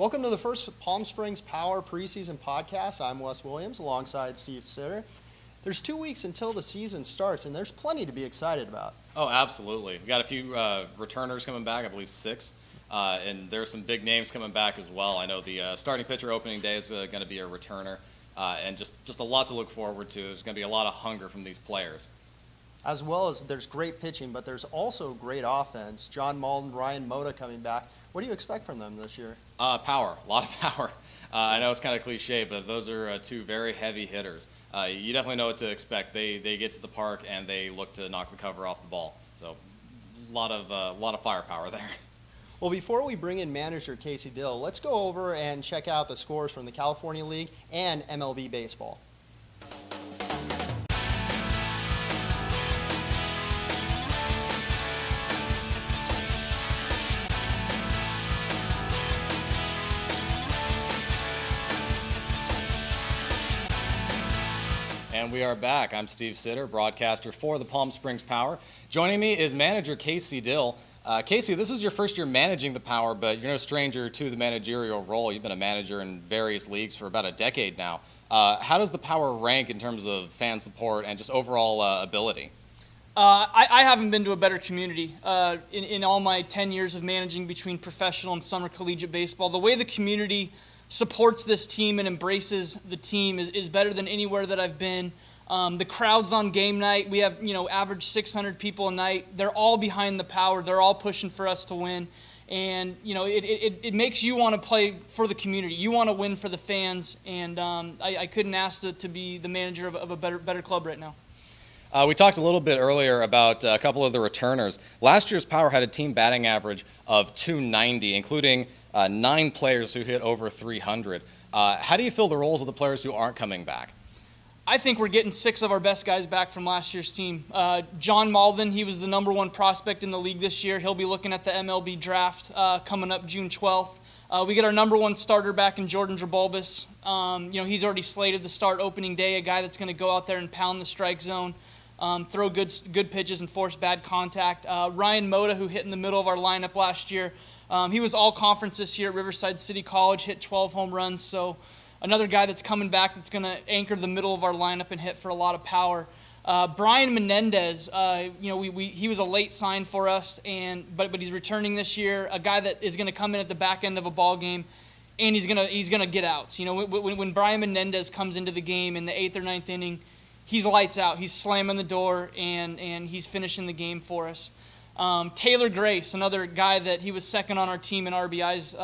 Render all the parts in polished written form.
Welcome to the first Palm Springs Power Preseason podcast. I'm Wes Williams alongside Steve Sitter. There's 2 weeks until the season starts, and there's plenty to be excited about. Oh, absolutely. We've got a few returners coming back, I believe 6. And there are some big names coming back as well. I know the starting pitcher opening day is going to be a returner, and just a lot to look forward to. There's going to be a lot of hunger from these players. As well as there's great pitching, but there's also great offense. John Malden, Ryan Mota coming back. What do you expect from them this year? Power, a lot of power. I know it's kind of cliche, but those are two very heavy hitters. You definitely know what to expect. They get to the park and they look to knock the cover off the ball. So a lot of firepower there. Well, before we bring in manager Casey Dill, let's go over and check out the scores from the California League and MLB baseball. And we are back. I'm Steve Sitter, broadcaster for the Palm Springs Power. Joining me is manager Casey Dill. Casey, this is your first year managing the Power, but you're no stranger to the managerial role. You've been a manager in various leagues for about a decade now. How does the Power rank in terms of fan support and just overall ability? I haven't been to a better community in all my 10 years of managing between professional and summer collegiate baseball. The way the community supports this team and embraces the team is better than anywhere that I've been. The crowds on game night, we have average 600 people a night. They're all behind the Power. They're all pushing for us to win. And it makes you want to play for the community. You want to win for the fans. And I couldn't ask to be the manager of a better club right now. We talked a little bit earlier about a couple of the returners. Last year's Power had a team batting average of .290, including 9 players who hit over .300. How do you feel the roles of the players who aren't coming back? I think we're getting 6 of our best guys back from last year's team. John Malden, he was the #1 prospect in the league this year. He'll be looking at the MLB draft coming up June 12th. We get our #1 starter back in Jordan Drabulbis. He's already slated to start opening day, a guy that's going to go out there and pound the strike zone. Throw good pitches and force bad contact. Ryan Mota, who hit in the middle of our lineup last year, he was all conference this year at Riverside City College, hit 12 home runs. So another guy that's coming back that's going to anchor the middle of our lineup and hit for a lot of power. Brian Menendez, he was a late sign for us, but he's returning this year. A guy that is going to come in at the back end of a ball game, and he's gonna get outs. When Brian Menendez comes into the game in the 8th or 9th inning, he's lights out. He's slamming the door, and he's finishing the game for us. Taylor Grace, another guy that he was second on our team in RBIs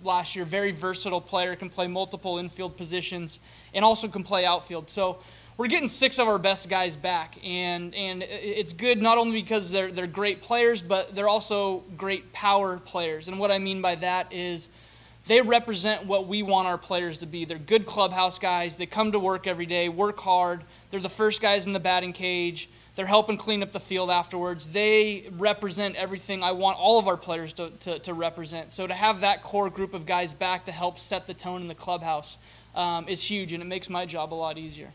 last year. Very versatile player, can play multiple infield positions, and also can play outfield. So we're getting 6 of our best guys back, and it's good not only because they're great players, but they're also great power players. And what I mean by that is they represent what we want our players to be. They're good clubhouse guys. They come to work every day, work hard. They're the first guys in the batting cage. They're helping clean up the field afterwards. They represent everything I want all of our players to represent. So to have that core group of guys back to help set the tone in the clubhouse is huge, and it makes my job a lot easier.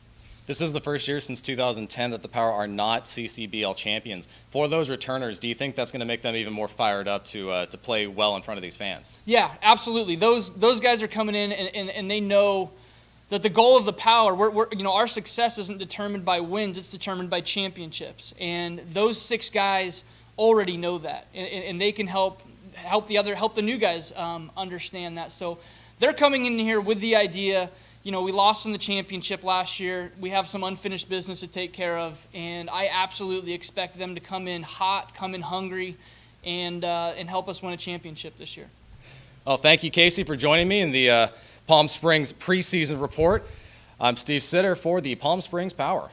This is the first year since 2010 that the Power are not CCBL champions. For those returners, do you think that's going to make them even more fired up to play well in front of these fans? Yeah, absolutely. Those guys are coming in and they know that the goal of the Power, our success isn't determined by wins; it's determined by championships. And those 6 guys already know that, and they can help the new guys understand that. So they're coming in here with the idea. We lost in the championship last year. We have some unfinished business to take care of, and I absolutely expect them to come in hot, come in hungry, and help us win a championship this year. Well, thank you, Casey, for joining me in the Palm Springs preseason report. I'm Steve Sitter for the Palm Springs Power.